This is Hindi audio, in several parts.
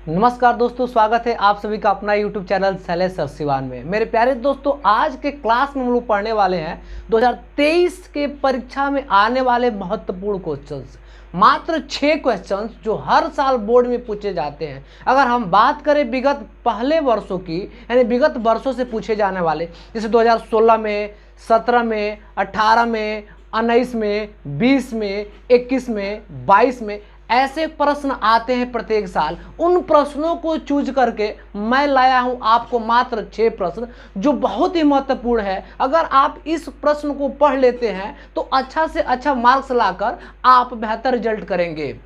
नमस्कार दोस्तों, स्वागत है आप सभी का अपना YouTube channel Shailesh sir Siwan में। मेरे प्यारे दोस्तों, आज के क्लास में हम लोग पढ़ने वाले हैं 2023 के परीक्षा में आने वाले महत्वपूर्ण क्वेश्चंस। मात्र 6 क्वेश्चंस जो हर साल बोर्ड में पूछे जाते हैं। अगर हम बात करें विगत पहले वर्षों की, यानी विगत वर्षों से पूछे जाने वाले, जैसे 2016 में, 17 में, 18 में, 19 में, 20 में, 21 में, 22 में, ऐसे प्रश्न आते हैं प्रत्येक साल। उन प्रश्नों को चूज करके मैं लाया हूं आपको मात्र 6 प्रश्न जो बहुत ही महत्वपूर्ण है। अगर आप इस प्रश्न को पढ़ लेते हैं तो अच्छा से अच्छा मार्क्स लाकर आप बेहतर रिजल्ट करेंगे।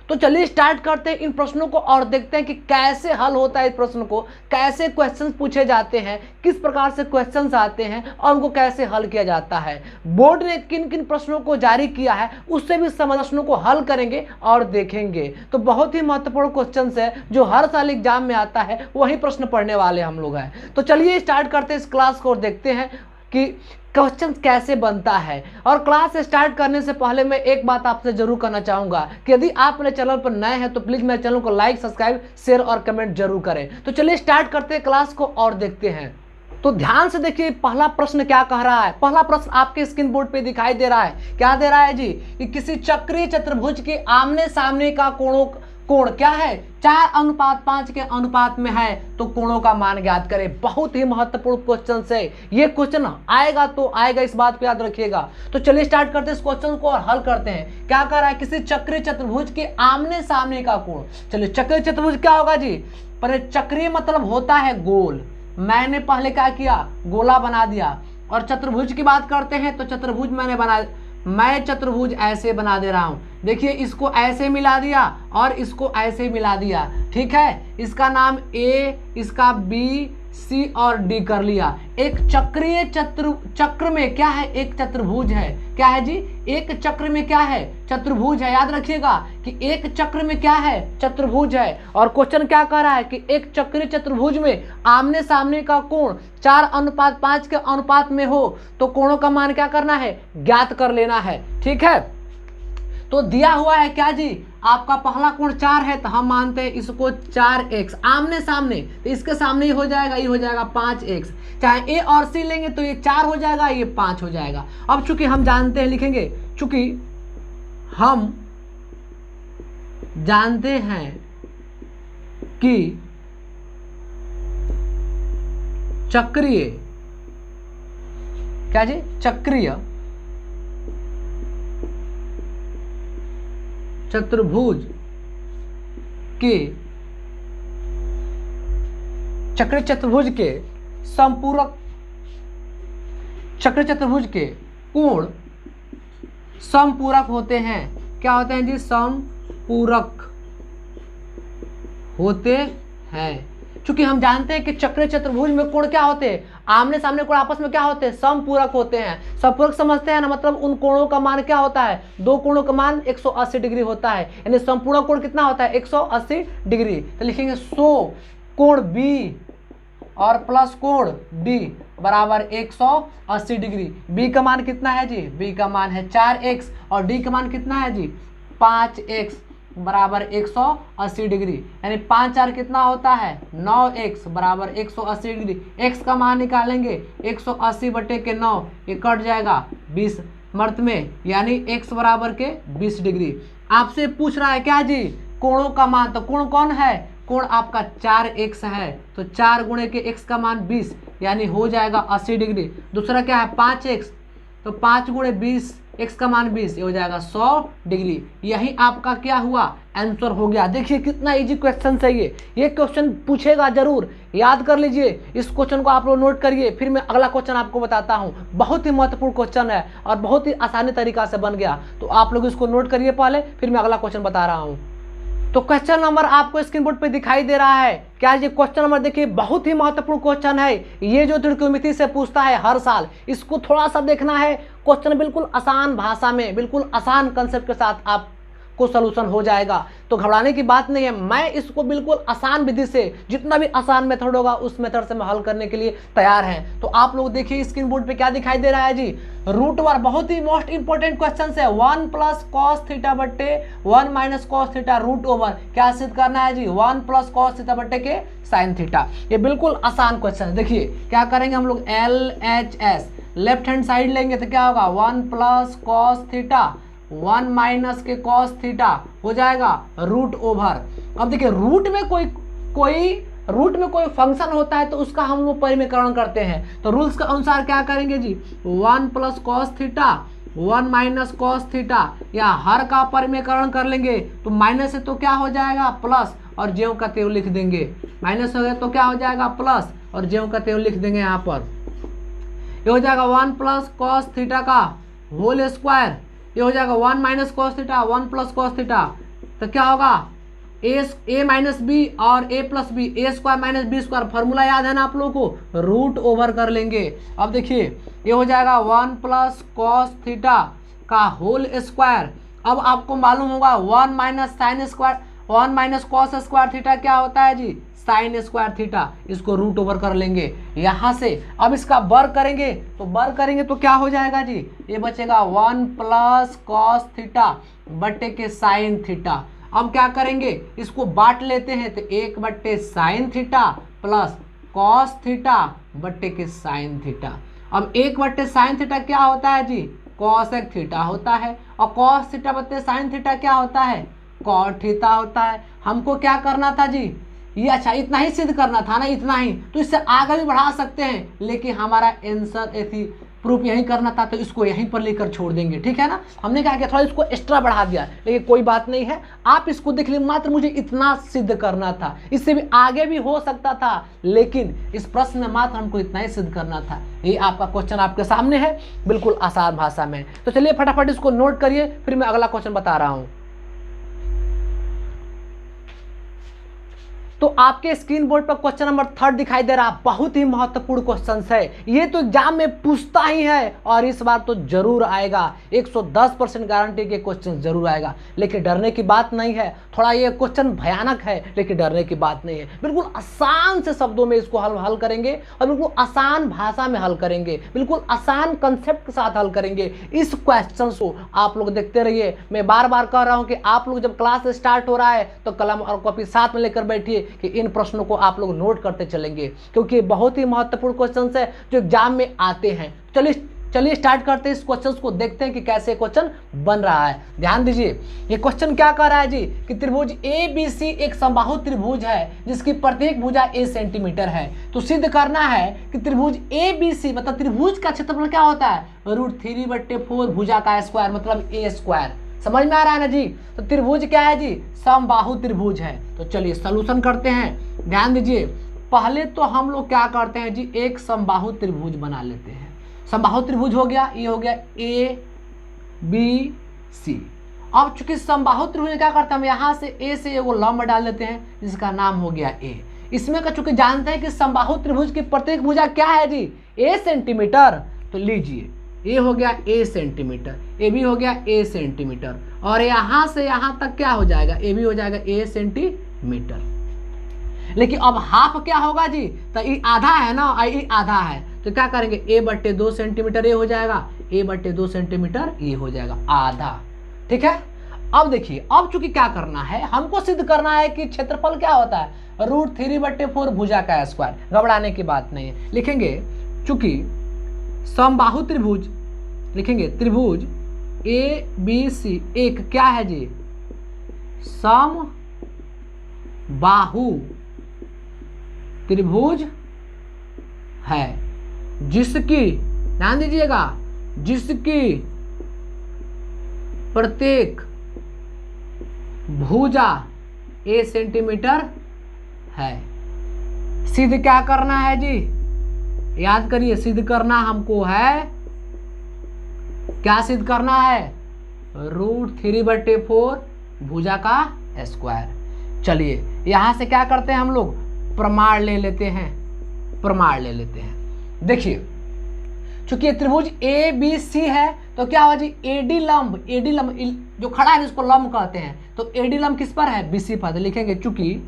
तो चलिए स्टार्ट करते हैं इन प्रश्नों को और देखते हैं कि कैसे हल होता है इस प्रश्न को, कैसे क्वेश्चंस पूछे जाते हैं, किस प्रकार से क्वेश्चंस आते हैं और उनको कैसे हल किया जाता है। बोर्ड ने किन किन प्रश्नों को जारी किया है उससे भी प्रश्नों को हल करेंगे और देखेंगे। तो बहुत ही महत्वपूर्ण क्वेश्चंस है जो हर साल एग्जाम में आता है, वही प्रश्न पढ़ने वाले हम लोग हैं। तो चलिए स्टार्ट करते हैं इस क्लास को और देखते हैं कि क्वेश्चन कैसे बनता है। और क्लास स्टार्ट करने से पहले मैं एक बात आपसे जरूर करना चाहूंगा कि यदि आप मेरे चैनल पर नए हैं तो प्लीज मेरे चैनल को लाइक, सब्सक्राइब, शेयर और कमेंट जरूर करें। तो चलिए स्टार्ट करते हैं क्लास को और देखते हैं। तो ध्यान से देखिए पहला प्रश्न क्या कह रहा है। पहला प्रश्न आपके स्क्रीन बोर्ड पे दिखाई दे रहा है। क्या दे रहा है जी? कि किसी चक्रीय चतुर्भुज के आमने सामने का कोण क्या है? 4:5 के अनुपात में है तो कोणों का मान ज्ञात करें। बहुत ही महत्वपूर्ण क्वेश्चन है ये। क्वेश्चन आएगा तो आएगा, इस बात को याद रखिएगा। तो चलिए स्टार्ट करते हैं इस क्वेश्चन को और हल करते हैं। क्या कर रहा है? किसी चक्रीय चतुर्भुज के आमने सामने का कोण। चलिए चक्रीय चतुर्भुज क्या होगा जी? पर चक्रीय मतलब होता है गोल। मैंने पहले क्या किया? गोला बना दिया। और चतुर्भुज की बात करते हैं तो चतुर्भुज मैं चतुर्भुज ऐसे बना दे रहा हूं। देखिए इसको ऐसे मिला दिया और इसको ऐसे मिला दिया, ठीक है। इसका नाम ए, इसका बी, सी और डी कर लिया। एक चक्रीय चक्र में क्या है? एक चतुर्भुज है। क्या है जी? एक चक्र में क्या है? चतुर्भुज है। याद रखिएगा कि एक चक्र में क्या है? चतुर्भुज है। और क्वेश्चन क्या कह रहा है कि एक चक्रीय चतुर्भुज में आमने सामने का कोण 4:5 के अनुपात में हो तो कोणों का मान क्या करना है? ज्ञात कर लेना है, ठीक है। तो दिया हुआ है क्या जी? आपका पहला कोण 4 है तो हम मानते हैं इसको 4x आमने सामने, तो इसके सामने ही हो जाएगा, ये हो जाएगा 5x। चाहे ए और सी लेंगे तो ये 4 हो जाएगा, ये 5 हो जाएगा। अब चूंकि हम जानते हैं, लिखेंगे चूंकि हम जानते हैं कि चक्रीय, क्या जी? चक्रीय चतुर्भुज के चक्रीय चतुर्भुज के संपूरक, चक्रीय चतुर्भुज के कोण समपूरक होते हैं। क्या होते हैं जी? समपूरक होते हैं। क्योंकि हम जानते हैं कि चक्रीय चतुर्भुज में कोण क्या होते हैं? आमने सामने कोण आपस में क्या होते हैं? समपूरक होते हैं। समपूरक समझते हैं ना, मतलब उन कोणों का मान क्या होता है? दो कोणों का मान 180 डिग्री होता है। यानी संपूरक कोण कितना होता है? 180 डिग्री। तो लिखेंगे 100 कोण बी और प्लस कोण डी बराबर 180 डिग्री। बी का मान कितना है जी? बी का मान है 4x और डी का मान कितना है जी? 5x बराबर 180 डिग्री। यानी 5 4 कितना होता है? 9x बराबर 180 डिग्री। x का मान निकालेंगे 180 बटे के 9, ये कट जाएगा 20 मर्त में, यानी x बराबर के 20 डिग्री। आपसे पूछ रहा है क्या जी? कोणों का मान। तो कोण कौन है? कोण आपका 4x है, तो 4 गुणे के x का मान 20, यानी हो जाएगा 80 डिग्री। दूसरा क्या है? 5x, तो 5 गुणे 20, x का मान 20, ये हो जाएगा 100 डिग्री। यही आपका क्या हुआ? आंसर हो गया। देखिए कितना इजी क्वेश्चन है ये क्वेश्चन पूछेगा जरूर, याद कर लीजिए। इस क्वेश्चन को आप लोग नोट करिए, फिर मैं अगला क्वेश्चन आपको बताता हूँ। बहुत ही महत्वपूर्ण क्वेश्चन है और बहुत ही आसानी तरीका से बन गया। तो आप लोग इसको नोट करिए पहले, फिर मैं अगला क्वेश्चन बता रहा हूँ। तो क्वेश्चन नंबर आपको स्क्रीन बोर्ड पे दिखाई दे रहा है। क्या ये क्वेश्चन नंबर? देखिए बहुत ही महत्वपूर्ण क्वेश्चन है ये, जो त्रिकोणमिति से पूछता है हर साल। इसको थोड़ा सा देखना है। क्वेश्चन बिल्कुल आसान भाषा में, बिल्कुल आसान कंसेप्ट के साथ आप को सलूशन हो जाएगा। तो घबराने की बात नहीं है, मैं इसको बिल्कुल आसान विधि से, जितना भी आसान मेथड होगा उस मेथड से मैं हल करने के लिए तैयार है। तो आप लोग देखिए स्क्रीन बोर्ड पे क्या दिखाई दे रहा है जी, रूट ओवर, बहुत ही मोस्ट इंपोर्टेंट क्वेश्चन है, 1 प्लस कॉस थीटा बट्टे 1 minus cos theta root over क्या सिद्ध करना है जी, 1 प्लस कॉस थीटा बट्टे के साइन थीटा। ये बिल्कुल आसान क्वेश्चन है। देखिए क्या करेंगे हम लोग, LHS लेफ्ट हैंड साइड लेंगे तो क्या होगा, 1 प्लस कॉस थीटा 1 माइनस के कॉस थीटा हो जाएगा रूट ओवर। अब देखिए रूट में कोई फंक्शन होता है तो उसका हम लोग परिमेयकरण करते हैं। तो रूल्स के अनुसार क्या करेंगे जी, 1 plus cos theta 1 minus cos theta, या हर का परिमेयकरण कर लेंगे तो माइनस है तो क्या हो जाएगा प्लस, और ज्यों का त्यों लिख देंगे, माइनस हो गया तो क्या हो जाएगा प्लस, और ज्यों का त्यों लिख देंगे यहाँ पर। ये हो जाएगा 1 प्लस कॉस थीटा का होल स्क्वायर, ये हो जाएगा 1 minus cos theta 1 plus cos theta, तो क्या होगा ए माइनस बी और A plus B, A square minus B square, formula याद है ना आप लोगों को, रूट ओवर कर लेंगे। अब देखिए ये हो जाएगा 1 प्लस कॉस थीटा का होल स्क्वायर। अब आपको मालूम होगा 1 minus sine square, 1 minus cos square theta क्या होता है जी, साइन स्क्वायर थीटा, इसको रूट ओवर कर लेंगे यहाँ से। अब इसका वर्ग करेंगे तो क्या हो जाएगा जी, ये बचेगा 1 प्लस कॉस थीटा बट्टे के साइन थीटा। अब क्या करेंगे, इसको बांट लेते हैं तो 1 बट्टे sine theta plus cos theta बट्टे के साइन थीटा। अब 1 बट्टे साइन थीटा क्या होता है जी, कॉसेक थीटा होता है, और कॉस थीटा बट्टे साइन थीटा क्या होता है, कॉट थीटा होता है। हमको क्या करना था जी, ये अच्छा इतना ही सिद्ध करना था ना, इतना ही, तो इससे आगे भी बढ़ा सकते हैं, लेकिन हमारा आंसर ऐसी प्रूफ यही करना था तो इसको यहीं पर लेकर छोड़ देंगे, ठीक है ना। हमने क्या किया, थोड़ा इसको एक्स्ट्रा बढ़ा दिया, लेकिन कोई बात नहीं है, आप इसको देख लीजिए, मात्र मुझे इतना सिद्ध करना था, इससे भी आगे भी हो सकता था, लेकिन इस प्रश्न में मात्र हमको इतना ही सिद्ध करना था। ये आपका क्वेश्चन आपके सामने है, बिल्कुल आसान भाषा में। तो चलिए फटाफट इसको नोट करिए, फिर मैं अगला क्वेश्चन बता रहा हूँ। तो आपके स्क्रीन बोर्ड पर क्वेश्चन नंबर 3 दिखाई दे रहा, बहुत ही महत्वपूर्ण क्वेश्चन है, ये तो एग्जाम में पूछता ही है और इस बार तो जरूर आएगा, 110% गारंटी के क्वेश्चन जरूर आएगा, लेकिन डरने की बात नहीं है। थोड़ा ये क्वेश्चन भयानक है लेकिन डरने की बात नहीं है, बिल्कुल आसान से शब्दों में इसको हल करेंगे और बिल्कुल आसान भाषा में हल करेंगे, बिल्कुल आसान कंसेप्ट के साथ हल करेंगे। इस क्वेश्चन को आप लोग देखते रहिए। मैं बार बार कह रहा हूँ कि आप लोग जब क्लास स्टार्ट हो रहा है तो कलम और कॉपी साथ में लेकर बैठिए कि इन प्रश्नों को आप लोग नोट करते चलेंगे, क्योंकि बहुत ही महत्वपूर्ण क्वेश्चन है जो एग्जाम में आते हैं। चलिए स्टार्ट करते हैं इस क्वेश्चन को, देखते हैं कि कैसे क्वेश्चन बन रहा है। ध्यान दीजिए, ये क्वेश्चन क्या कह रहा है जी कि त्रिभुज ABC एक समबाहु त्रिभुज है जिसकी प्रत्येक भुजा a सेंटीमीटर है। तो सिद्ध करना है कि त्रिभुज ABC मतलब त्रिभुज का क्षेत्रफल क्या होता है, √3/4 भुजा का स्क्वायर मतलब a स्क्वायर। समझ में आ रहा है ना जी। तो त्रिभुज क्या है जी, समबाहु त्रिभुज है। तो चलिए सॉल्यूशन करते हैं। ध्यान दीजिए, पहले तो हम लोग क्या करते हैं जी, एक समबाहु त्रिभुज बना लेते हैं। समबाहु त्रिभुज हो गया, ये हो गया ABC। अब चूंकि समबाहु त्रिभुज क्या करते हैं, हम यहाँ से A से एगो लंब डाल लेते हैं जिसका नाम हो गया A। इसमें का चूंकि जानते हैं कि समबाहु त्रिभुज की प्रत्येक भुजा क्या है जी, a सेंटीमीटर। तो लीजिए ये हो गया a सेंटीमीटर, ए भी हो गया a सेंटीमीटर, और यहाँ से यहाँ तक क्या हो जाएगा, ए भी हो जाएगा a सेंटीमीटर। लेकिन अब हाफ क्या होगा जी, तो ये आधा है ना, ये आधा है, तो क्या करेंगे a/2 सेंटीमीटर ये हो जाएगा, a/2 सेंटीमीटर ये हो जाएगा आधा। ठीक है। अब देखिए, अब चूंकि क्या करना है, हमको सिद्ध करना है कि क्षेत्रफल क्या होता है, √3/4 भुजा का स्क्वायर। घबराने की बात नहीं है, लिखेंगे चूंकि समबाहु त्रिभुज, लिखेंगे त्रिभुज ABC एक क्या है जी, समबाहु त्रिभुज है जिसकी, ध्यान दीजिएगा, जिसकी प्रत्येक भुजा a सेंटीमीटर है। सिद्ध क्या करना है जी, याद करिए, सिद्ध करना हमको है, क्या सिद्ध करना है, √3/4 भुजा का स्क्वायर। चलिए यहां से क्या करते हैं हम लोग, प्रमाण ले लेते हैं, प्रमाण ले लेते हैं। देखिए चूंकि त्रिभुज ABC है तो क्या होगा जी, एडी लंब, एडी लंब जो खड़ा है इसको लंब कहते हैं, तो एडी लंब किस पर है, बीसी पर, तो लिखेंगे चूंकि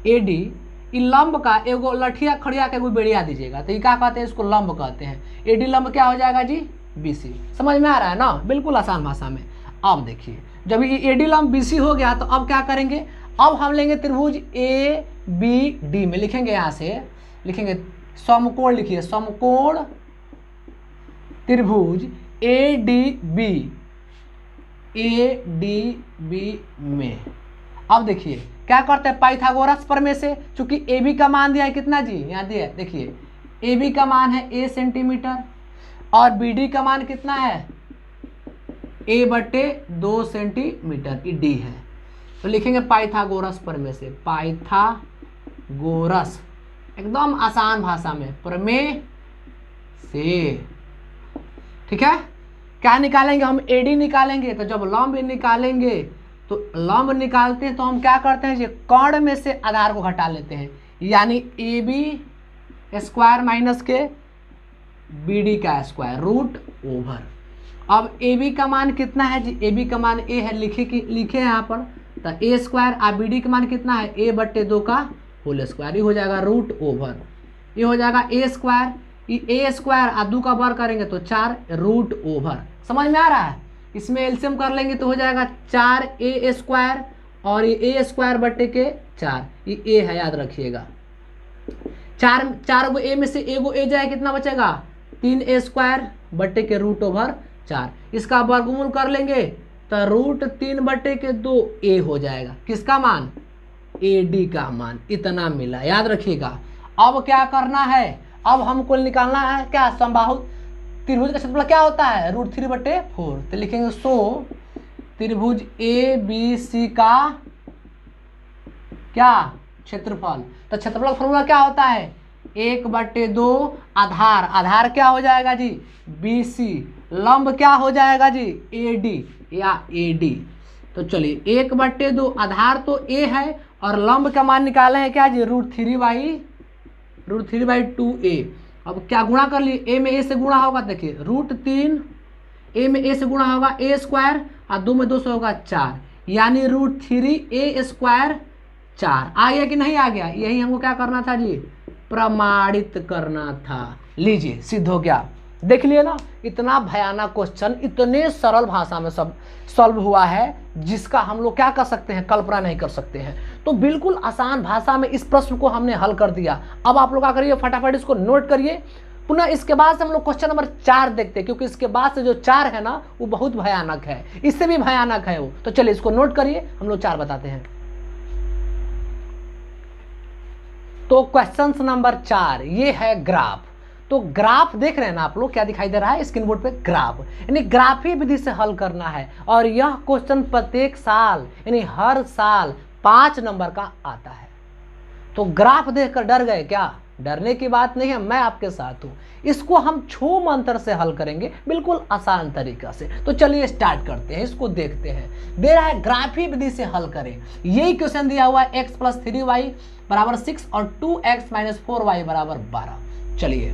एडी लंब का एगो लठिया खड़िया के एगो बेड़िया दीजिएगा, तो ये क्या कहते हैं, इसको लंब कहते हैं। एडी लंब क्या हो जाएगा जी, बीसी। समझ में आ रहा है ना, बिल्कुल आसान भाषा में। अब देखिए जब ये एडी लंब बीसी हो गया तो अब क्या करेंगे, अब हम लेंगे त्रिभुज ए बी डी में, लिखेंगे यहाँ से लिखेंगे समकोण, लिखिए समकोण त्रिभुज ए डी बी में। अब देखिए क्या करते हैं, पाइथागोरस प्रमेय से, चूंकि ए बी का मान दिया है कितना जी, यहाँ दिया है देखिए, ए बी का मान है ए सेंटीमीटर और बी डी का मान कितना है, ए बटे 2 सेंटीमीटर, ई डी है। तो लिखेंगे पाइथागोरस प्रमेय से, पाइथागोरस एकदम आसान भाषा में, प्रमेय से, ठीक है। क्या निकालेंगे हम, एडी निकालेंगे। तो जब लंब निकालेंगे तो लंब निकालते हैं तो हम क्या करते हैं, ये कर्ण में से आधार को घटा लेते हैं, यानी ए बी स्क्वायर माइनस के बी डी का स्क्वायर रूट ओवर। अब ए बी का मान कितना है जी, ए बी का मान ए है, लिखे यहाँ पर, तो ए स्क्वायर, और बी डी का मान कितना है, ए बट्टे 2 का होल स्क्वायर, ये हो जाएगा रूट ओवर, ये हो जाएगा ए स्क्वायर, ए स्क्वायर और 2 का वर्ग करेंगे तो 4 रूट ओवर। समझ में आ रहा है, इसमें एलसीएम कर लेंगे तो हो जाएगा 4 ए स्क्वायर और ये ए स्क्वायर बट्टे के 4, ये ए है याद रखिएगा, 4 गो ए में से एगो ए जाए, कितना बचेगा 3 ए स्क्वायर बट्टे के रूट ओवर 4, इसका वर्गमूल कर लेंगे तो रूट 3 बट्टे के 2 ए हो जाएगा, किसका मान, ए डी का मान, इतना मिला, याद रखिएगा। अब क्या करना है, अब हमको निकालना है क्या, समबाहु त्रिभुज का क्षेत्रफल क्या होता है, √3/4, तो लिखेंगे सो त्रिभुज ए बी सी का क्या क्षेत्रफल, तो क्षेत्रफल का फॉर्मूला क्या होता है, 1/2 आधार, आधार क्या हो जाएगा जी, बी सी, लंब क्या हो जाएगा जी, ए डी या ए डी। तो चलिए 1/2 आधार तो ए है और लंब का मान निकाले हैं क्या जी, √3/2a। अब क्या गुणा कर लिए, ए में ए से गुणा होगा, देखिए √3, ए में ए से गुणा होगा ए स्क्वायर और 2 में 2 से होगा 4, यानी √3a स्क्वायर 4 आ गया कि नहीं आ गया, यही हमको क्या करना था जी, प्रमाणित करना था। लीजिए सिद्ध हो गया, देख लिए ना, इतना भयानक क्वेश्चन इतने सरल भाषा में सब सॉल्व हुआ है जिसका हम लोग क्या कर सकते हैं, कल्पना नहीं कर सकते हैं। तो बिल्कुल आसान भाषा में इस प्रश्न को हमने हल कर दिया। अब आप लोग क्या करिए, फटाफट इसको नोट करिए। पुनः इसके बाद से हम लोग क्वेश्चन नंबर 4 देखते हैं, क्योंकि इसके बाद से जो 4 है ना वो बहुत भयानक है, इससे भी भयानक है वो। तो चलिए इसको नोट करिए, हम लोग 4 बताते हैं। तो क्वेश्चन नंबर 4 ये है ग्राफ। तो ग्राफ देख रहे हैं ना आप लोग, क्या दिखाई दे रहा है स्क्रीन बोर्ड पे, ग्राफ, यानी ग्राफी विधि से हल करना है। और यह क्वेश्चन प्रत्येक साल यानी हर साल 5 नंबर का आता है। तो ग्राफ देखकर डर गए क्या, डरने की बात नहीं है, मैं आपके साथ हूं। इसको हम छू मंत्र से हल करेंगे बिल्कुल आसान तरीका से। तो चलिए स्टार्ट करते हैं, इसको देखते हैं। दे रहा है ग्राफी विधि से हल करें, यही क्वेश्चन दिया हुआ है, x + 3y = 6 और 2x - 4y = 12। चलिए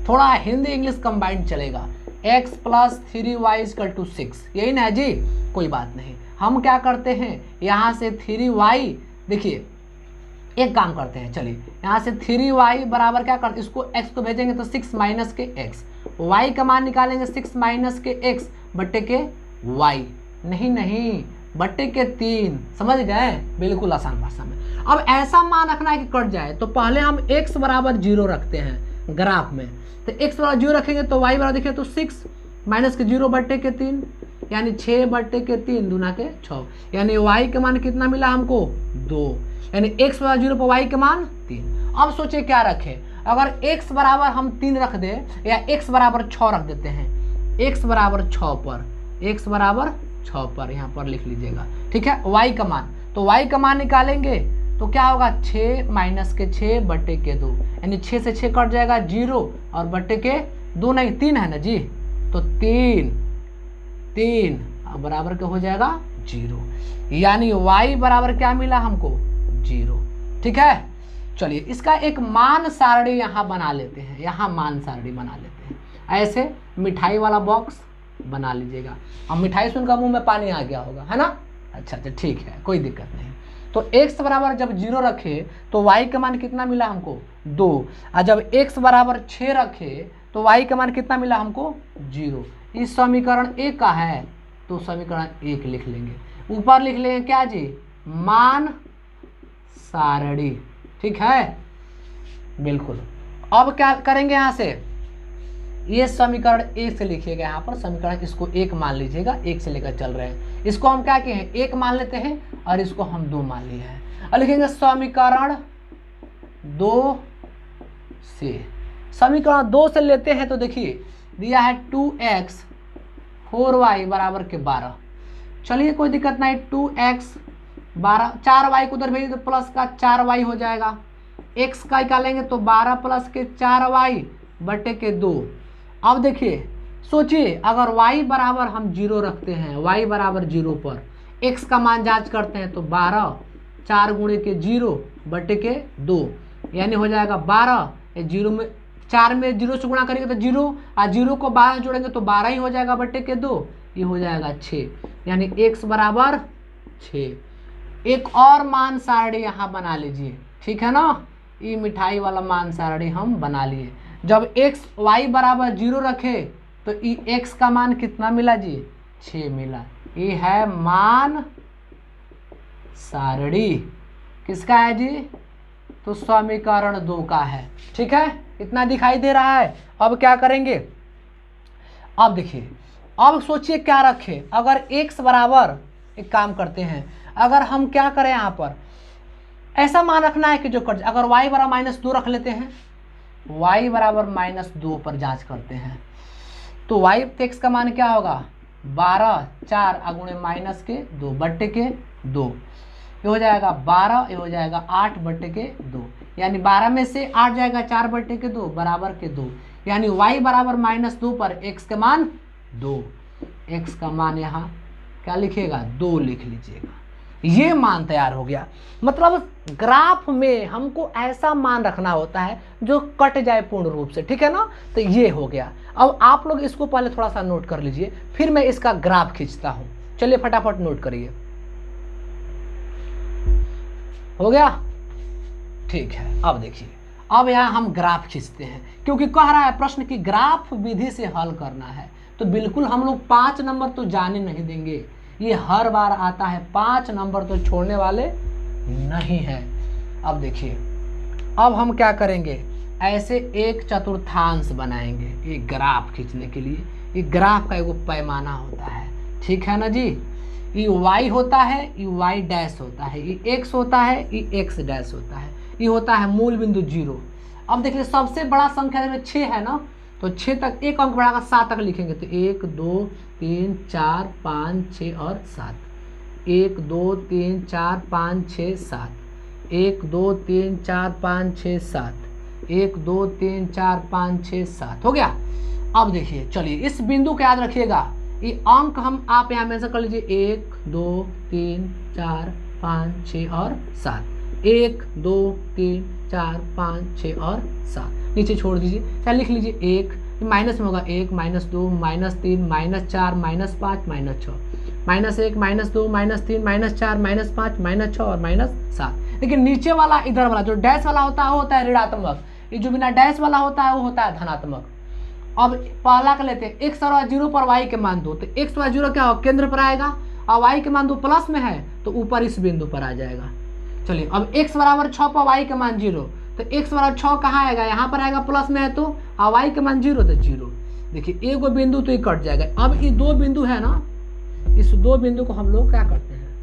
थोड़ा हिंदी इंग्लिश कंबाइंड चलेगा, x + 3y = 6, यही ना जी, कोई बात नहीं। हम क्या करते हैं, यहाँ से 3y, देखिए एक काम करते हैं, चलिए यहाँ से 3y बराबर क्या करते, इसको x को भेजेंगे तो 6 - के x, y का मान निकालेंगे 6 - के x बट्टे के y, नहीं बट्टे के 3, समझ गए, बिल्कुल आसान भाषा में। अब ऐसा मान रखना है कि कट जाए, तो पहले हम x = 0 रखते हैं ग्राफ में। तो x = 0 रखेंगे तो y बराबर देखिए तो 6 - के 0 बट्टे के 3, यानी 6 बट्टे के 3 दूना के 6, यानी y का मान कितना मिला हमको 2, यानी x = 0 पर y का मान 3। अब सोचे क्या रखें, अगर x बराबर हम 3 रख दे या x = 6 रख देते हैं, x = 6 पर, x = 6 पर यहाँ पर लिख लीजिएगा, ठीक है। y का मान, तो y का मान निकालेंगे तो क्या होगा 6 - के 6 बट्टे के 2, यानी 6 से 6 कट जाएगा 0 और बट्टे के 2 नहीं 3 है ना जी, तो 3 अब बराबर क्या हो जाएगा 0, यानी y बराबर क्या मिला हमको 0, ठीक है। चलिए इसका एक मान सारणी यहाँ बना लेते हैं, यहाँ मान सारणी बना लेते हैं। ऐसे मिठाई वाला बॉक्स बना लीजिएगा। अब मिठाई सुनकर मुंह में पानी आ गया होगा, है ना। अच्छा अच्छा ठीक है, कोई दिक्कत नहीं। तो x बराबर जब 0 रखे तो y का मान कितना मिला हमको 2, और जब x बराबर 6 रखे तो y का मान कितना मिला हमको 0। इस समीकरण 1 का है तो समीकरण 1 लिख लेंगे, ऊपर लिख लेंगे क्या जी, मान सारणी, ठीक है बिल्कुल। अब क्या करेंगे, यहाँ से ये समीकरण 1 से लिखिएगा, यहाँ पर समीकरण इसको 1 मान लीजिएगा, 1 से लेकर चल रहे हैं। इसको हम क्या किए हैं 1 मान लेते हैं और इसको हम 2 मान लिए हैं, और लिखेंगे समीकरण 2 से। समीकरण 2 से लेते हैं तो देखिए दिया है 2x 4y बराबर के 12। चलिए कोई दिक्कत नहीं, 2x 12, 4y को उधर भेजिए तो प्लस का 4y हो जाएगा। x का निकालेंगे तो 12 प्लस के 4y बटे के 2। अब देखिए सोचिए, अगर y बराबर हम 0 रखते हैं, y बराबर 0 पर x का मान जांच करते हैं तो 12 4 गुणे के 0 बटे के 2, यानी हो जाएगा 12। 0 में 4 में 0 से गुणा करेंगे तो 0, और 0 को 12 जोड़ेंगे तो 12 ही हो जाएगा बटे के 2, ये हो जाएगा 6, यानी x बराबर 6। एक और मान सारणी यहाँ बना लीजिए, ठीक है ना। ये मिठाई वाला मान सारणी हम बना लिए। जब x y बराबर 0 रखे तो x का मान कितना मिला जी 6 मिला। ये है मान सारणी, किसका है जी, तो समीकरण 2 का है, ठीक है। इतना दिखाई दे रहा है। अब क्या करेंगे, अब देखिए, अब सोचिए क्या रखे, अगर x बराबर, एक काम करते हैं, अगर हम क्या करें यहाँ पर ऐसा मान रखना है कि जो कट, अगर y बराबर -2 रख लेते हैं, y बराबर -2 पर जांच करते हैं तो y x का मान क्या होगा 12 4 अगुणे माइनस के 2 बट्टे के 2, ये हो जाएगा 12, ये हो जाएगा 8 बट्टे के 2, यानी 12 में से 8 जाएगा 4 बट्टे के 2 बराबर के 2, यानी y बराबर -2 पर x का मान 2। x का मान यहाँ क्या लिखिएगा 2 लिख लीजिएगा। ये मान तैयार हो गया। मतलब ग्राफ में हमको ऐसा मान रखना होता है जो कट जाए पूर्ण रूप से, ठीक है ना। तो ये हो गया। अब आप लोग इसको पहले थोड़ा सा नोट कर लीजिए, फिर मैं इसका ग्राफ खींचता हूं। चलिए फटाफट नोट करिए, हो गया, ठीक है। अब देखिए, अब यहाँ हम ग्राफ खींचते हैं, क्योंकि कह रहा है प्रश्न की ग्राफ विधि से हल करना है, तो बिल्कुल हम लोग 5 नंबर तो जाने नहीं देंगे। ये हर बार आता है, 5 नंबर तो छोड़ने वाले नहीं है। अब देखिए, अब हम क्या करेंगे, ऐसे एक चतुर्थांश बनाएंगे ये ग्राफ खींचने के लिए। ये ग्राफ का एक पैमाना होता है, ठीक है ना जी। ये y होता है, ये y डैश होता है, ये x होता है, ये x डैश होता है, ये होता है मूल बिंदु 0। अब देखिए सबसे बड़ा संख्या में 6 है ना, तो 6 तक एक अंक बढ़ाकर 7 तक लिखेंगे तो 1 2 3 4 5 6 और 7। 1 2 3 4 5 6 7, 1 2 3 4 5 6 7, 1 2 3 4 5 6 7 हो गया। अब देखिए, चलिए इस बिंदु को याद रखिएगा, ये अंक हम आप यहाँ मेंशन कर लीजिए 1 2 3 4 5 6 और 7, 1 2 3 4 5 6 और 7, नीचे छोड़ दीजिए, चाहे लिख लीजिए 1, माइनस में होगा 1 -2 -3 -4 -5 -6, -1 -2 -3 -4 -5 -6 और -7। लेकिन नीचे वाला इधर वाला जो डैश वाला होता है वो होता है ऋणात्मक, ये जो बिना डैश वाला होता है वो होता है धनात्मक। अब पहला का लेते हैं, x और 0 पर y के मान 2, तो x और 0 क्या होगा केंद्र पर आएगा, और y के मान 2 प्लस में है तो ऊपर इस बिंदु पर आ जाएगा। चलिए अब x बराबर 6 पर y के मान 0, तो x बराबर 6 कहाँ आएगा, यहाँ पर आएगा प्लस में है तो, और y के मान 0 तो 0। देखिए एक बिंदु तो ये कट जाएगा। अब ये 2 बिंदु है ना, इस 2 बिंदु को हम लोग क्या करते हैं,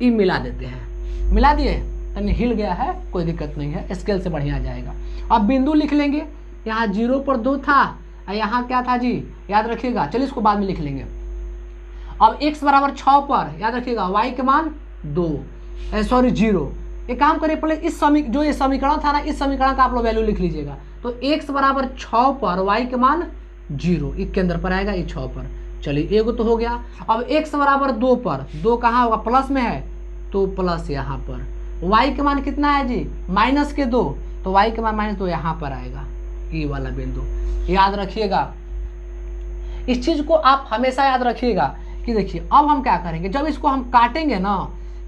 ये मिला देते हैं। मिला दिए, यानी हिल गया है, कोई दिक्कत नहीं है, स्केल से बढ़िया आ जाएगा। अब बिंदु लिख लेंगे, यहाँ 0 पर 2 था और यहाँ क्या था जी, याद रखिएगा, चलिए इसको बाद में लिख लेंगे। अब x बराबर 6 पर याद रखिएगा y के मान 2 0। एक काम करिए, पहले इस जो ये समीकरण था ना, इस समीकरण का आप लोग वैल्यू लिख लीजिएगा। तो x बराबर 6 पर y के मान 0, ये केंद्र पर आएगा, ये 6 पर। चलिए एगो तो हो गया। अब x बराबर 2 पर, 2 कहाँ होगा प्लस में है तो प्लस यहाँ पर, y के मान कितना है जी -2, तो y के मान -2 यहाँ पर आएगा, ये वाला बिंदु याद रखिएगा। इस चीज़ को आप हमेशा याद रखिएगा कि देखिए अब हम क्या करेंगे, जब इसको हम काटेंगे ना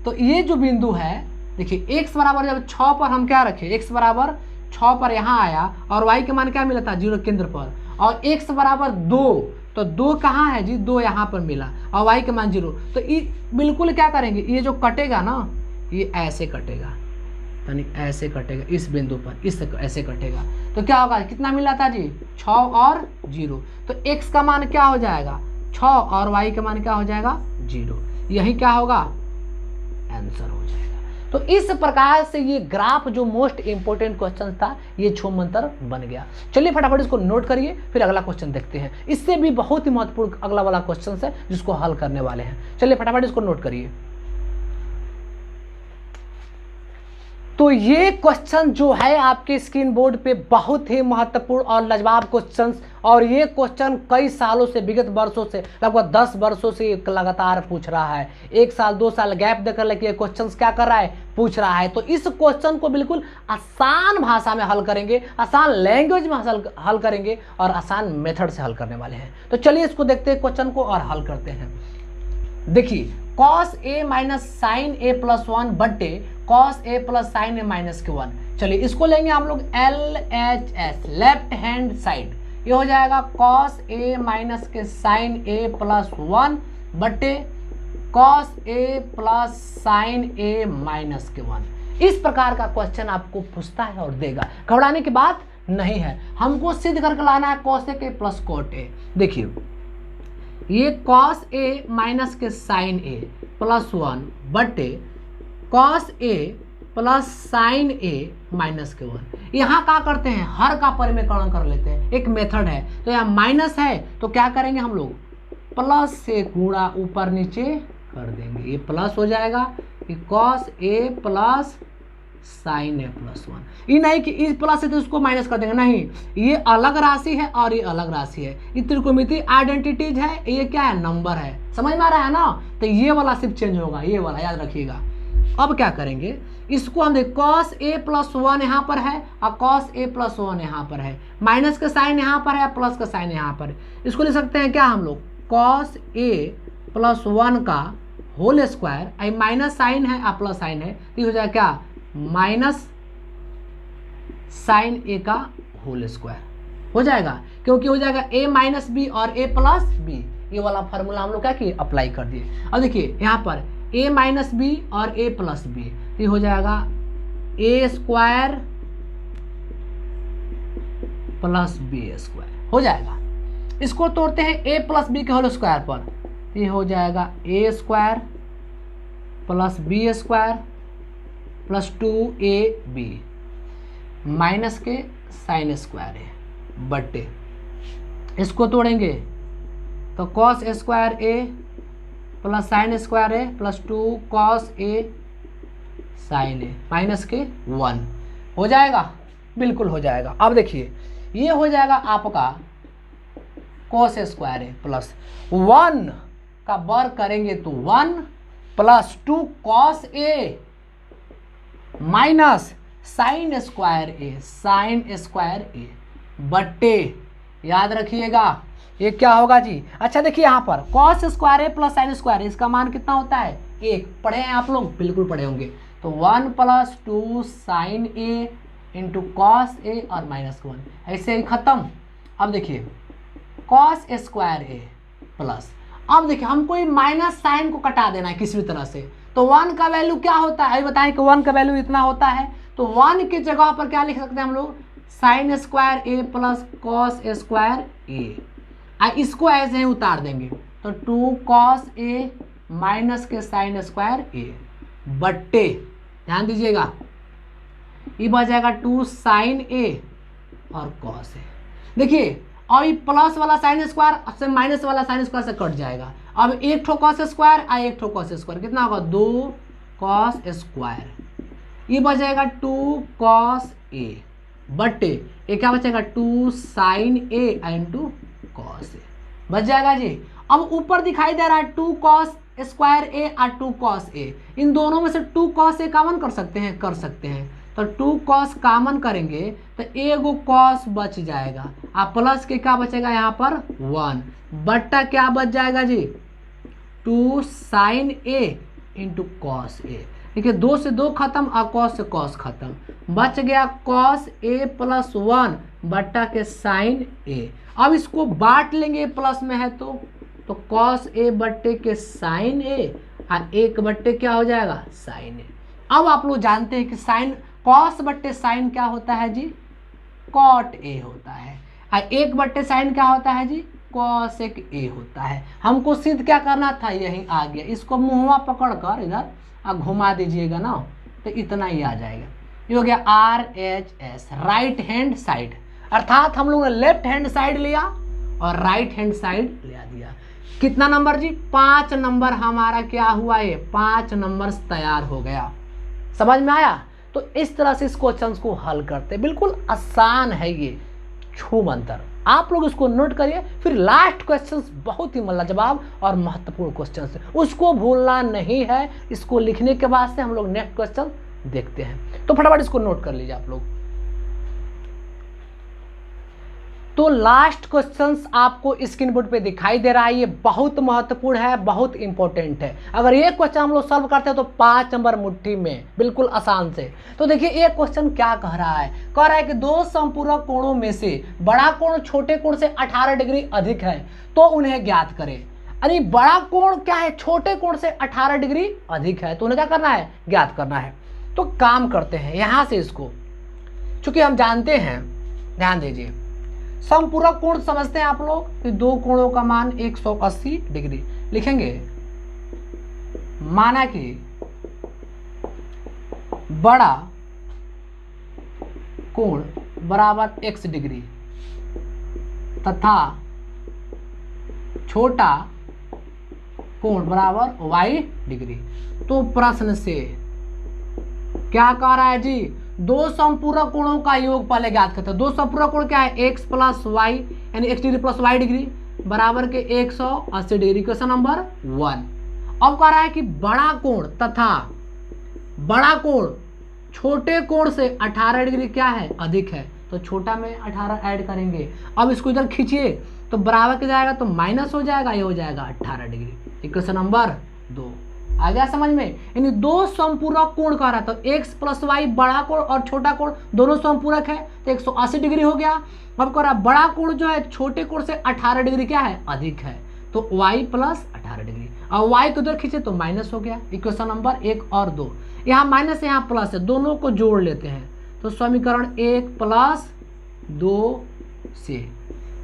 तो ये जो बिंदु है देखिए x बराबर जब 6 पर हम क्या रखें, x बराबर 6 पर यहाँ आया और y के मान क्या मिला था 0 केंद्र पर, और x बराबर 2, तो 2 कहाँ है जी, 2 यहाँ पर मिला और y के मान 0, तो ये बिल्कुल क्या करेंगे, ये जो कटेगा ना ये ऐसे कटेगा, यानी ऐसे कटेगा इस बिंदु पर, इस ऐसे कटेगा, तो क्या होगा, कितना मिला था जी 6 और 0, तो x का मान क्या हो जाएगा 6 और y का मान क्या हो जाएगा 0, यही क्या होगा आंसर हो जाएगा। तो इस प्रकार से ये ग्राफ जो मोस्ट इंपोर्टेंट क्वेश्चन था ये छूमंतर बन गया। चलिए फटाफट इसको नोट करिए, फिर अगला क्वेश्चन देखते हैं। इससे भी बहुत ही महत्वपूर्ण अगला वाला क्वेश्चन है जिसको हल करने वाले हैं। चलिए फटाफट इसको नोट करिए। तो ये क्वेश्चन जो है आपके स्क्रीन बोर्ड पे बहुत ही महत्वपूर्ण और लाजवाब क्वेश्चन, और ये क्वेश्चन कई सालों से, विगत वर्षों से, लगभग 10 वर्षों से लगातार पूछ रहा है। 1 साल 2 साल गैप देकर लेके ये क्वेश्चन क्या कर रहा है, पूछ रहा है। तो इस क्वेश्चन को बिल्कुल आसान भाषा में हल करेंगे, आसान लैंग्वेज में हल करेंगे और आसान मेथड से हल करने वाले हैं। तो चलिए इसको देखते हैं क्वेश्चन को और हल करते हैं। देखिए cos a minus sine a plus 1 बटे cos a plus sine a minus के 1। चलिए इसको लेंगे हम लोग LHS, लेफ्ट हैंड साइड। ये हो जाएगा cos a माइनस के साइन a प्लस 1 बटे cos a plus sine a minus के 1। इस प्रकार का क्वेश्चन आपको पूछता है और देगा, घबराने की बात नहीं है। हमको सिद्ध करके लाना है cos a के प्लस cot a। देखिए ये cos a माइनस के साइन a प्लस 1 बटे cos a plus sine a minus के 1। यहाँ क्या करते हैं, हर का परिमेयकरण कर लेते हैं, एक मेथड है। तो यहाँ माइनस है तो क्या करेंगे हम लोग, प्लस से गुणा ऊपर नीचे कर देंगे, ये प्लस हो जाएगा, ये cos a plus sine a plus 1। ये नहीं कि इस प्लस से तो उसको माइनस कर देंगे, नहीं, ये अलग राशि है और ये अलग राशि है, ये त्रिकोणमितीय आइडेंटिटीज है, ये क्या है नंबर है, समझ में आ रहा है ना। तो ये वाला सिर्फ चेंज होगा, ये वाला याद रखिएगा। अब क्या करेंगे, इसको हम देख cos a प्लस 1 यहाँ पर है और cos a प्लस 1 यहाँ पर है, माइनस का साइन यहाँ पर है, प्लस का साइन यहाँ पर है। इसको लिख सकते हैं क्या हम लोग, cos a प्लस 1 का होल स्क्वायर, माइनस साइन है और प्लस साइन है, तो ये हो जाएगा क्या, माइनस साइन a का होल स्क्वायर हो जाएगा, क्योंकि हो जाएगा a माइनस बी और a प्लस बी। ये वाला फार्मूला हम लोग क्या किए, अप्लाई कर दिए। अब देखिए यहाँ पर a माइनस बी और a प्लस बी, ये हो जाएगा a square plus B square हो जाएगा। इसको तोड़ते हैं a प्लस बी के होल स्क्वायर पर, ये हो जाएगा a square plus B square plus 2ab minus के साइन स्क्वायर है बटे, इसको तोड़ेंगे तो cos square a plus sine square a plus 2 cos a sine a minus के 1 हो जाएगा, बिल्कुल हो जाएगा। अब देखिए ये हो जाएगा आपका cos स्क्वायर a प्लस 1 का वर्ग करेंगे तो 1 plus 2 cos a minus sine square A बट्टे, याद रखिएगा ये क्या होगा जी। अच्छा देखिए यहाँ पर cos स्क्वायर ए प्लस साइन स्क्वायर ए, इसका मान कितना होता है 1, पढ़े हैं आप लोग, बिल्कुल पढ़े होंगे। तो 1 plus 2 sign A into cos A और माइनस 1, ऐसे ही खत्म। अब देखिए cos स्क्वायर ए प्लस, अब देखिए हमको ये माइनस साइन को कटा देना है किसी भी तरह से, तो 1 का वैल्यू क्या होता है, बताएं कि 1 का वैल्यू इतना होता है, तो 1 की जगह पर क्या लिख सकते हैं हम लोग, साइन स्क्वायर ए प्लस कॉस स्क्वायर ए, इसको ऐसे ही उतार देंगे तो 2 कॉस ए माइनस के साइन स्क्वायर ए बट्टे, ध्यान दीजिएगा ये बच जाएगा 2 साइन ए और कॉस ए। देखिए और ये प्लस वाला साइन स्क्वायर से माइनस वाला साइन स्क्वायर से कट जाएगा। अब एक ठो कॉस स्क्वायर और एक ठो कॉस स्क्वायर, कितना होगा 2 कॉस स्क्वायर, ये बच जाएगा 2 कॉस ए बट्टे, ये क्या बचेगा 2 sign A into cos A बच जाएगा जी। अब ऊपर दिखाई दे रहा है 2 कॉस स्क्वायर ए और 2 कॉस ए, इन दोनों में से 2 कॉस ए कॉमन कर सकते हैं, कर सकते हैं, तो 2 कॉस कॉमन करेंगे तो एगो कॉस बच जाएगा और प्लस के क्या बचेगा यहाँ पर 1, बट्टा क्या बच जाएगा जी, 2 sign A into cos A. देखिए 2 से 2 खत्म और कॉस से कॉस खत्म, बच गया कॉस ए प्लस 1 बट्टा के साइन ए। अब इसको बांट लेंगे, प्लस में है तो कॉस ए बट्टे के साइन ए और 1 बट्टे क्या हो जाएगा, साइन ए। अब आप लोग जानते हैं कि साइन कॉस बट्टे साइन क्या होता है जी, कॉट ए होता है, और 1 बट्टे साइन क्या होता है जी, कॉसेक ए होता है। हमको सिद्ध क्या करना था, यही आ गया। इसको मुंहवा पकड़ कर इधर और घुमा दीजिएगा ना, तो इतना ही आ जाएगा। ये हो गया RHS, राइट हैंड साइड। अर्थात हम लोगों ने लेफ्ट हैंड साइड लिया और राइट हैंड साइड ले दिया। कितना नंबर जी, 5 नंबर हमारा क्या हुआ, ये 5 नंबर तैयार हो गया। समझ में आया? तो इस तरह से इस क्वेश्चन को हल करते, बिल्कुल आसान है ये, छू मंतर। आप लोग इसको नोट करिए, फिर लास्ट क्वेश्चन बहुत ही लाजवाब और महत्वपूर्ण क्वेश्चन है, उसको भूलना नहीं है। इसको लिखने के बाद से हम लोग नेक्स्ट क्वेश्चन देखते हैं, तो फटाफट इसको नोट कर लीजिए आप लोग। तो लास्ट क्वेश्चंस आपको स्क्रीन बोर्ड पे दिखाई दे रहा है, ये बहुत महत्वपूर्ण है, बहुत इंपॉर्टेंट है। अगर ये क्वेश्चन हम लोग सॉल्व करते हैं तो 5 नंबर मुट्ठी में, बिल्कुल आसान से। तो देखिए ये क्वेश्चन क्या कह रहा है, कह रहा है कि 2 समपूरक कोणों में से बड़ा कोण छोटे कोण से 18 डिग्री अधिक है तो उन्हें ज्ञात करें। अरे बड़ा कोण क्या है, छोटे कोण से 18 डिग्री अधिक है, तो उन्हें क्या करना है, ज्ञात करना है। तो काम करते हैं यहां से इसको, चूंकि हम जानते हैं, ध्यान दीजिए, समपूरक कोण समझते हैं आप लोग कि 2 कोणों का मान 180 डिग्री लिखेंगे। माना कि बड़ा कोण बराबर x डिग्री तथा छोटा कोण बराबर y डिग्री। तो प्रश्न से क्या कह रहा है जी, 2 समपूरक कोणों का योग पहले ज्ञात करते हैं। 2 समपूरक कोण क्या है, x प्लस वाई यानी x degree plus y degree बराबर के 180 डिग्री। Question number 1। अब कह रहा है कि बड़ा कोण तथा बड़ा कोण छोटे कोण से 18 डिग्री क्या है, अधिक है, तो छोटा में 18 ऐड करेंगे। अब इसको इधर खींचिए तो बराबर क्या जाएगा, तो माइनस हो जाएगा, ये हो जाएगा 18 डिग्री। क्वेश्चन नंबर 2 आ गया समझ में। यानी 2 समपूरक कोण कह रहा था, x प्लस वाई बड़ा कोण और छोटा कोण दोनों समपूरक है तो 180 डिग्री हो गया। अब कह रहा बड़ा कोण जो है छोटे कोण से 18 डिग्री क्या है, अधिक है, तो y प्लस 18 डिग्री। और y को उधर खींचे तो माइनस हो गया। इक्वेशन नंबर 1 और 2, यहाँ माइनस यहाँ प्लस है, दोनों को जोड़ लेते हैं तो समीकरण 1 प्लस 2 से,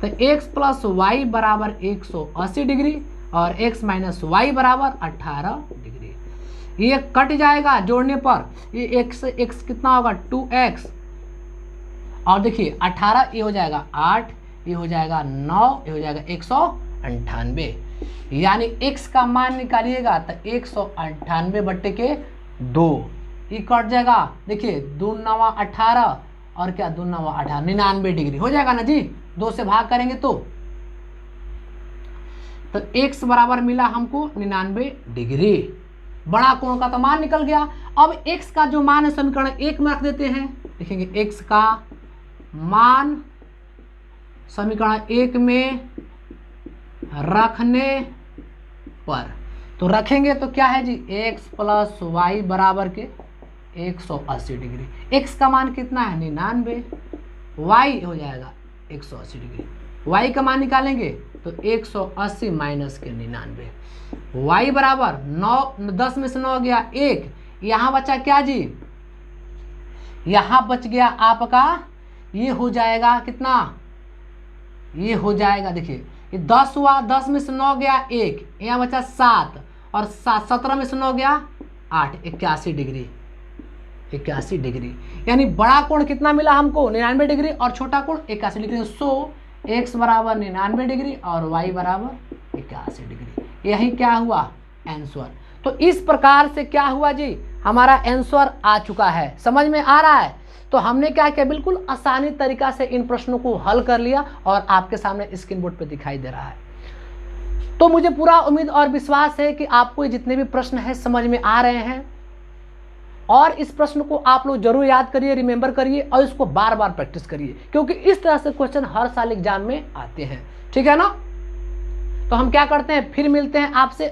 तो x प्लस वाई बराबर 180 डिग्री और x माइनस वाई बराबर 18 डिग्री। ये कट जाएगा जोड़ने पर, ये x कितना होगा 2x, और देखिए 18 ये हो जाएगा 8, ये हो जाएगा 9, ये हो जाएगा 198, यानी x का मान निकालिएगा तो 198 बट्टे के 2, ये कट जाएगा। देखिए 2 9 18 और क्या 2 9 18 99 डिग्री हो जाएगा ना जी, 2 से भाग करेंगे तो x बराबर मिला हमको 99 डिग्री। बड़ा कोण का तो मान निकल गया। अब x का जो मान है समीकरण 1 में रख देते हैं, देखेंगे x का मान समीकरण 1 में रखने पर, तो रखेंगे तो क्या है जी, x प्लस वाई बराबर के 180 डिग्री। x का मान कितना है 99, y हो जाएगा 180 डिग्री। y का मान निकालेंगे तो 180 माइनस के 99, y बराबर 9, 10 में से 9 गया 1, यहाँ बचा क्या जी, यहाँ बच गया आपका, ये हो जाएगा कितना, ये हो जाएगा, देखिए ये 10 हुआ, 10 में से 9 गया 1, यहाँ बचा 7 और 17 में से 9 गया 8, 81 डिग्री, 81 डिग्री। यानी बड़ा कोण कितना मिला हमको 99 डिग्री और छोटा कोण 81 डिग्री। सो x बराबर 99 डिग्री और y बराबर 81 डिग्री। यही क्या हुआ आंसर। तो इस प्रकार से क्या हुआ जी, हमारा आंसर आ चुका है, समझ में आ रहा है। तो हमने क्या किया, बिल्कुल आसानी तरीका से इन प्रश्नों को हल कर लिया और आपके सामने स्क्रीन बोर्ड पे दिखाई दे रहा है। तो मुझे पूरा उम्मीद और विश्वास है कि आपको जितने भी प्रश्न हैं समझ में आ रहे हैं, और इस प्रश्न को आप लोग जरूर याद करिए, रिमेंबर करिए और इसको बार बार प्रैक्टिस करिए, क्योंकि इस तरह से क्वेश्चन हर साल एग्जाम में आते हैं, ठीक है ना। तो हम क्या करते हैं, फिर मिलते हैं आपसे